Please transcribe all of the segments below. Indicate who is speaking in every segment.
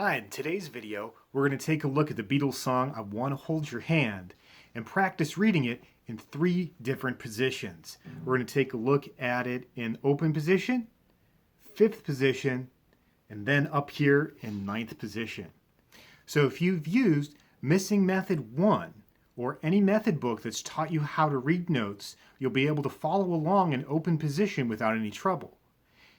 Speaker 1: Hi, in today's video, we're going to take a look at the Beatles song, I Want to Hold Your Hand, and practice reading it in 3 different positions. We're going to take a look at it in open position, 5th position, and then up here in 9th position. So if you've used Missing Method 1, or any method book that's taught you how to read notes, you'll be able to follow along in open position without any trouble.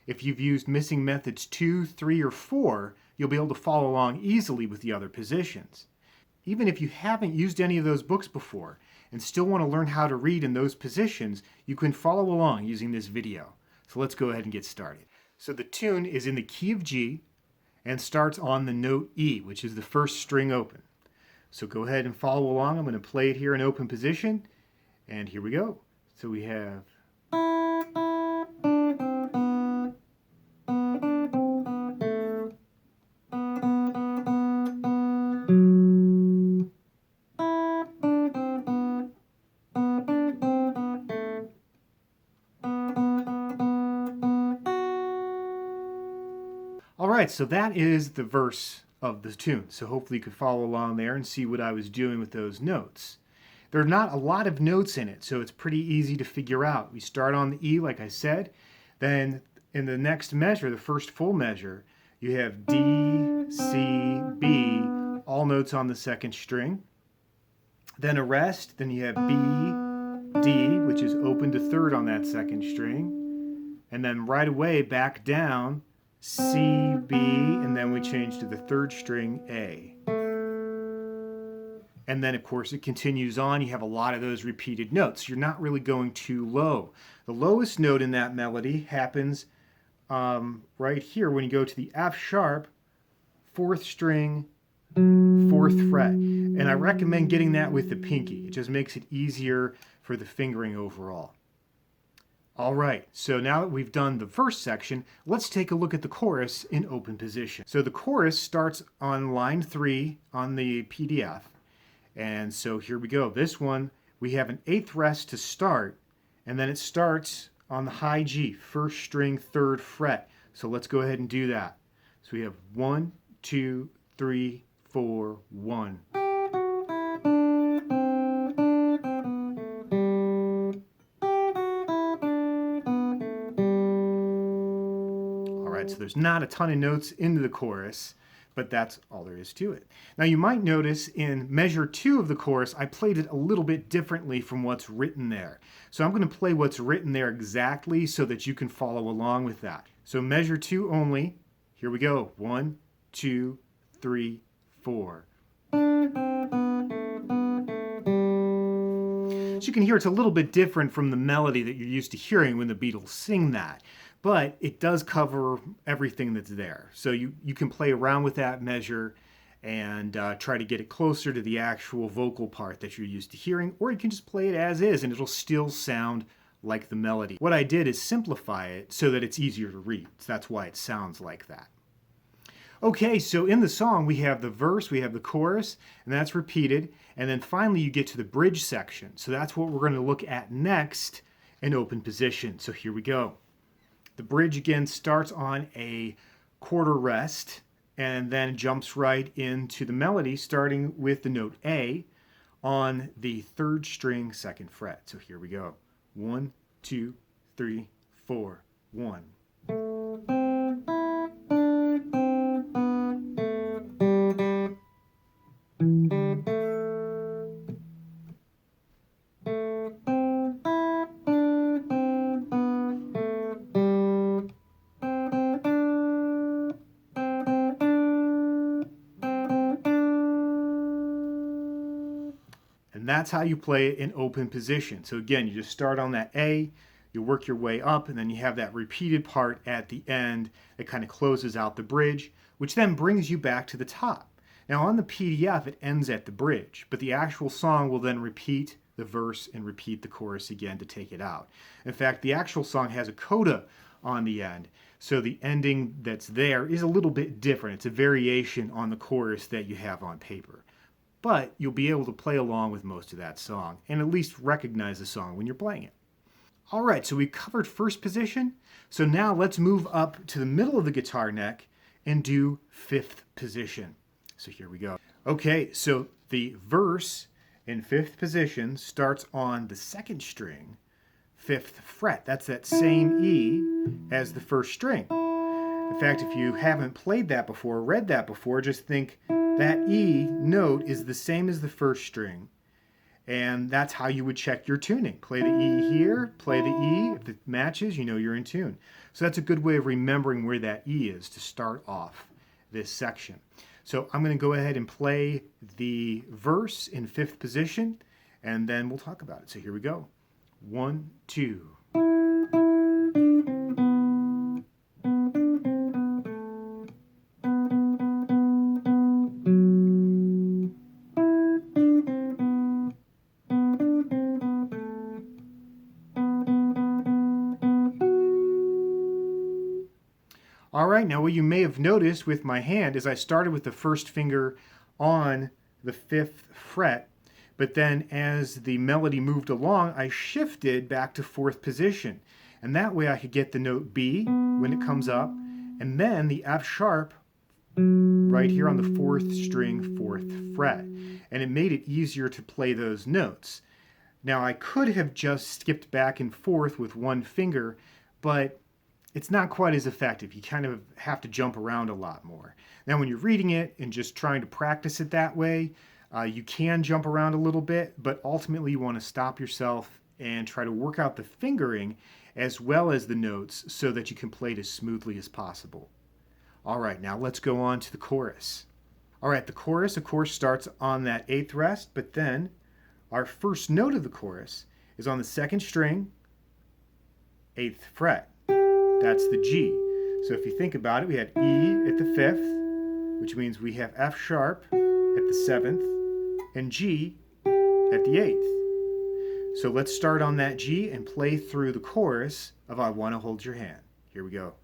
Speaker 1: If you've used Missing Methods 2, 3, or 4, you'll be able to follow along easily with the other positions. Even if you haven't used any of those books before and still want to learn how to read in those positions, you can follow along using this video. So let's go ahead and get started. So the tune is in the key of G and starts on the note E, which is the first string open. So go ahead and follow along. I'm going to play it here in open position, and here we go. So we have... Alright, so that is the verse of the tune. So hopefully you could follow along there and see what I was doing with those notes. There are not a lot of notes in it, so it's pretty easy to figure out. We start on the E, like I said. Then in the next measure, the first full measure, you have D, C, B, all notes on the second string. Then a rest, then you have B, D, which is open to third on that second string. And then right away back down, C, B, and then we change to the third string, A. And then, of course, it continues on. You have a lot of those repeated notes. You're not really going too low. The lowest note in that melody happens right here when you go to the F sharp, 4th string, 4th fret. And I recommend getting that with the pinky. It just makes it easier for the fingering overall. All right, so now that we've done the first section, let's take a look at the chorus in open position. So the chorus starts on line 3 on the PDF. And so here we go. This one, we have an 8th rest to start, and then it starts on the high G, 1st string, 3rd fret. So let's go ahead and do that. So we have 1, 2, 3, 4, 1. So there's not a ton of notes into the chorus, but that's all there is to it. Now you might notice in measure 2 of the chorus, I played it a little bit differently from what's written there. So I'm going to play what's written there exactly so that you can follow along with that. So measure 2 only. Here we go. 1, 2, 3, 4. So you can hear it's a little bit different from the melody that you're used to hearing when the Beatles sing that. But it does cover everything that's there. So you can play around with that measure and try to get it closer to the actual vocal part that you're used to hearing, or you can just play it as is and it'll still sound like the melody. What I did is simplify it so that it's easier to read. So that's why it sounds like that. Okay, so in the song we have the verse, we have the chorus, and that's repeated, and then finally you get to the bridge section. So that's what we're going to look at next in open position. So here we go. The bridge again starts on a quarter rest and then jumps right into the melody starting with the note A on the 3rd string, 2nd fret. So here we go. 1, 2, 3, 4, 1. And that's how you play it in open position. So again, you just start on that A, you work your way up, and then you have that repeated part at the end that kind of closes out the bridge, which then brings you back to the top. Now on the PDF, it ends at the bridge, but the actual song will then repeat the verse and repeat the chorus again to take it out. In fact, the actual song has a coda on the end, so the ending that's there is a little bit different. It's a variation on the chorus that you have on paper. But you'll be able to play along with most of that song and at least recognize the song when you're playing it. All right, so we covered first position. So now let's move up to the middle of the guitar neck and do fifth position. So here we go. Okay, so the verse in fifth position starts on the second string, fifth fret. That's that same E as the first string. In fact, if you haven't played that before, read that before, just think that E note is the same as the first string. And that's how you would check your tuning. Play the E here, play the E. If it matches, you know you're in tune. So that's a good way of remembering where that E is to start off this section. So I'm going to go ahead and play the verse in fifth position, and then we'll talk about it. So here we go. 1, 2. All right, now what you may have noticed with my hand is I started with the first finger on the fifth fret, but then as the melody moved along, I shifted back to fourth position. And that way I could get the note B when it comes up, and then the F sharp right here on the fourth string, fourth fret. And it made it easier to play those notes. Now I could have just skipped back and forth with one finger, but it's not quite as effective. You kind of have to jump around a lot more. Now when you're reading it and just trying to practice it that way, you can jump around a little bit, but ultimately you want to stop yourself and try to work out the fingering as well as the notes so that you can play it as smoothly as possible. All right, now let's go on to the chorus. All right, the chorus, of course, starts on that eighth rest, but then our first note of the chorus is on the second string, eighth fret. That's the G. So if you think about it, we had E at the fifth, which means we have F sharp at the seventh, and G at the eighth. So let's start on that G and play through the chorus of I Want to Hold Your Hand. Here we go.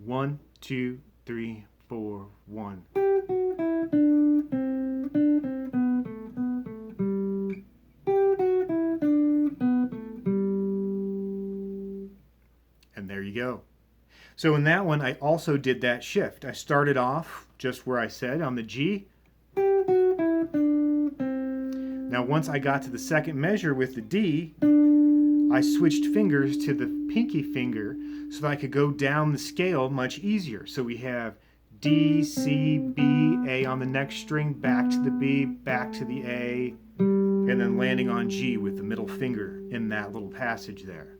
Speaker 1: 1, 2, 3, 4, 1. And there you go. So in that one, I also did that shift. I started off just where I said on the G. Now once I got to the second measure with the D, I switched fingers to the pinky finger so that I could go down the scale much easier. So we have D, C, B, A on the next string, back to the B, back to the A, and then landing on G with the middle finger in that little passage there.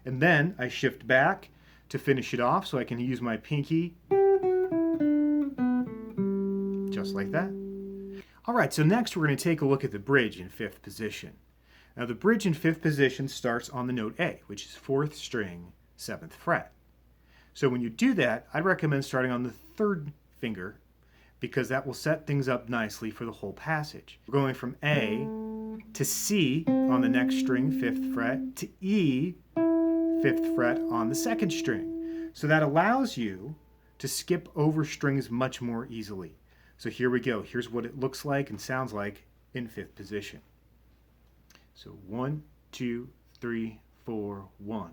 Speaker 1: And then I shift back to finish it off so I can use my pinky just like that. All right, so next we're going to take a look at the bridge in fifth position. Now the bridge in fifth position starts on the note A, which is fourth string, seventh fret. So when you do that, I'd recommend starting on the third finger because that will set things up nicely for the whole passage. We're going from A to C on the next string, fifth fret, to E, fifth fret on the second string. So that allows you to skip over strings much more easily. So here we go. Here's what it looks like and sounds like in fifth position. So 1, 2, 3, 4, 1.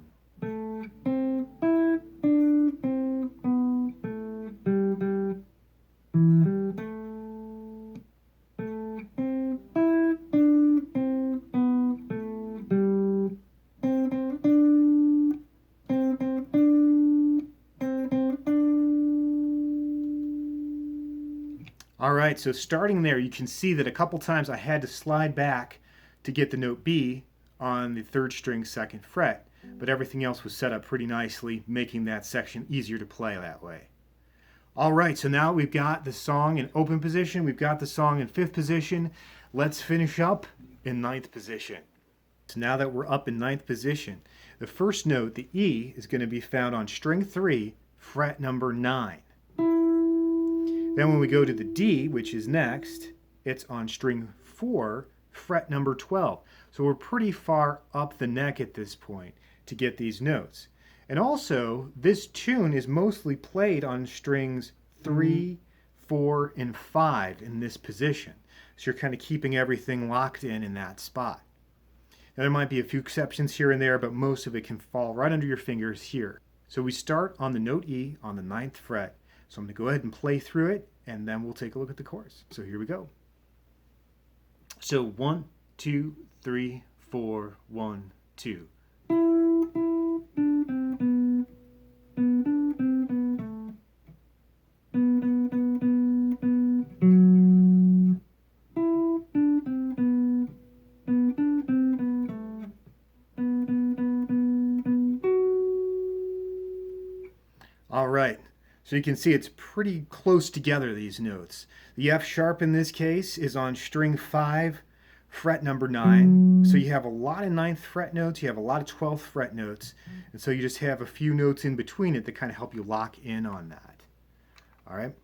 Speaker 1: All right, so starting there, you can see that a couple times I had to slide back to get the note B on the third string, second fret, but everything else was set up pretty nicely, making that section easier to play that way. All right, so now we've got the song in open position, we've got the song in fifth position. Let's finish up in ninth position. So now that we're up in ninth position, the first note, the E, is going to be found on string 3, fret number 9. Then when we go to the D, which is next, it's on string 4, fret number 12. So we're pretty far up the neck at this point to get these notes. And also, this tune is mostly played on strings 3, 4, and 5 in this position. So you're kind of keeping everything locked in that spot. Now there might be a few exceptions here and there, but most of it can fall right under your fingers here. So we start on the note E on the 9th fret, So I'm going to go ahead and play through it, and then we'll take a look at the chorus. So here we go. So 1, 2, 3, 4, 1, 2. All right, so you can see it's pretty close together, these notes. The F sharp in this case is on string 5, fret number 9. So you have a lot of 9th fret notes, you have a lot of 12th fret notes, and so you just have a few notes in between it that kind of help you lock in on that. All right,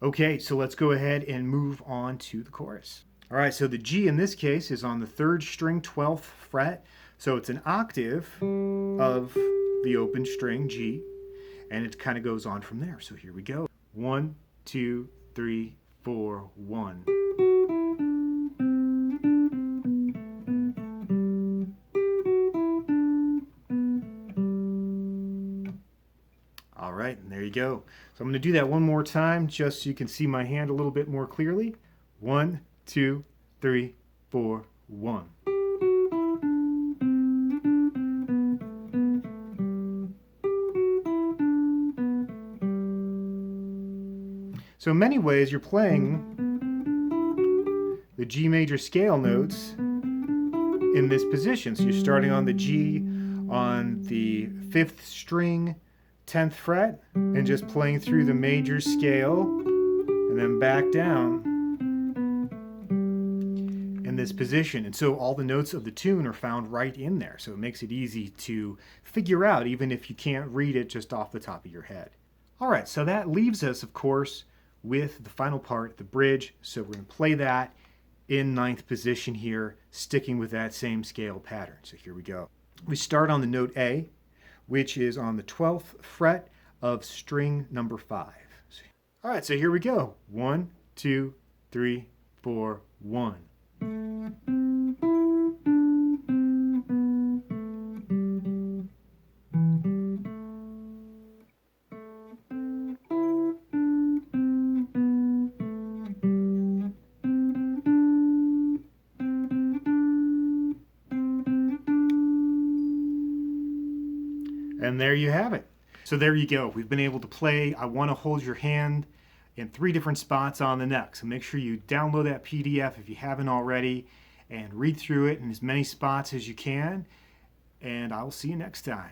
Speaker 1: okay, so let's go ahead and move on to the chorus. All right, so the G in this case is on the 3rd string, 12th fret, so it's an octave of the open string G. And it kind of goes on from there. So here we go. 1, 2, 3, 4, 1. All right, and there you go. So I'm going to do that one more time just so you can see my hand a little bit more clearly. 1, 2, 3, 4, 1. So in many ways, you're playing the G major scale notes in this position. So you're starting on the G on the 5th string, 10th fret, and just playing through the major scale, and then back down in this position. And so all the notes of the tune are found right in there. So it makes it easy to figure out, even if you can't read it just off the top of your head. All right, so that leaves us, of course, with the final part, the bridge. So we're going to play that in 9th position here, sticking with that same scale pattern. So here we go. We start on the note A, which is on the 12th fret of string number 5. All right, so here we go. 1, 2, 3, 4, 1. And there you have it. So there you go. We've been able to play I Want to Hold Your Hand in 3 different spots on the neck. So make sure you download that PDF if you haven't already and read through it in as many spots as you can. And I will see you next time.